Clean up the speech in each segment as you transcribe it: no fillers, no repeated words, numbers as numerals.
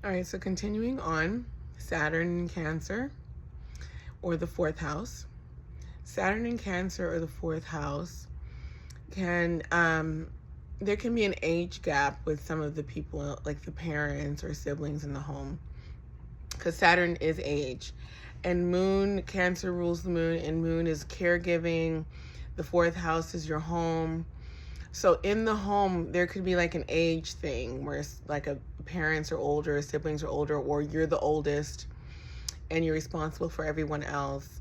All right, so continuing on, Saturn in Cancer or the fourth house. Saturn in Cancer or the fourth house can, there can be an age gap with some of the people, like the parents or siblings in the home, because Saturn is age. And Moon, Cancer rules the moon, and Moon is caregiving. The fourth house is your home. So in the home, there could be like an age thing where it's like parents are older, siblings are older, or you're the oldest and you're responsible for everyone else.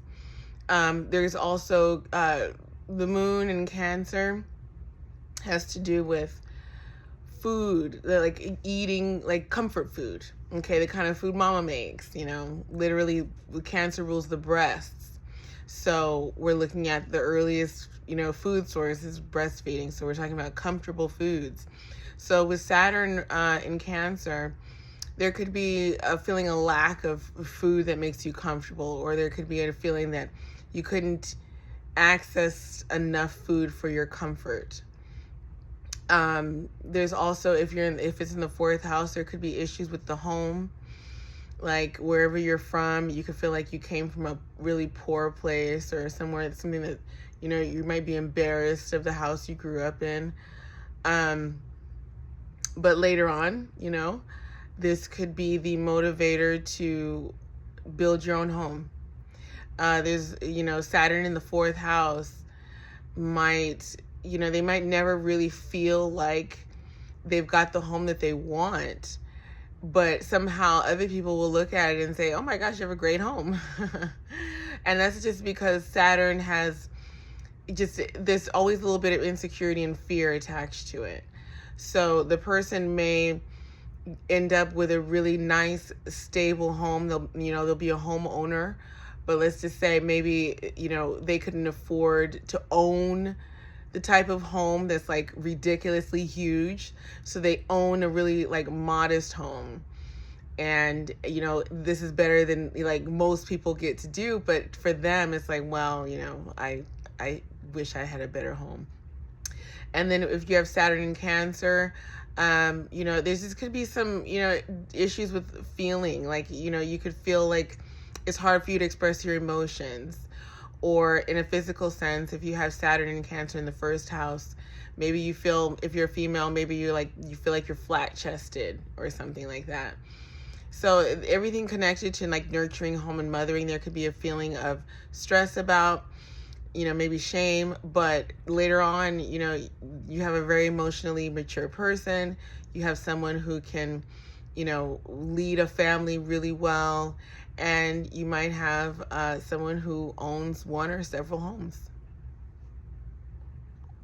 There's also the moon in Cancer has to do with food, like eating, like comfort food. Okay, the kind of food mama makes, literally Cancer rules the breasts. So we're looking at the earliest, food source is breastfeeding. So we're talking about comfortable foods. So with Saturn in Cancer, there could be a feeling a lack of food that makes you comfortable, or there could be a feeling that you couldn't access enough food for your comfort. There's also, if it's in the fourth house, there could be issues with the home. Like wherever you're from, you could feel like you came from a really poor place or somewhere, something that, you might be embarrassed of the house you grew up in. But later on, this could be the motivator to build your own home. There's, Saturn in the fourth house might, they might never really feel like they've got the home that they want. But somehow other people will look at it and say, oh my gosh, you have a great home. And that's just because Saturn has there's always a little bit of insecurity and fear attached to it. So the person may end up with a really nice, stable home. They'll be a homeowner. But let's just say maybe, they couldn't afford to own the type of home that's like ridiculously huge. So they own a really like modest home. And, this is better than like most people get to do. But for them, it's like, well, I wish I had a better home. And then if you have Saturn in Cancer, this could be some, issues with feeling like, you could feel like it's hard for you to express your emotions. Or in a physical sense, if you have Saturn and Cancer in the first house, maybe you feel, if you're a female, maybe you feel like you're flat chested or something like that. So everything connected to like nurturing, home, and mothering, there could be a feeling of stress about, maybe shame. But later on, you have a very emotionally mature person. You have someone who can, lead a family really well. And you might have someone who owns one or several homes.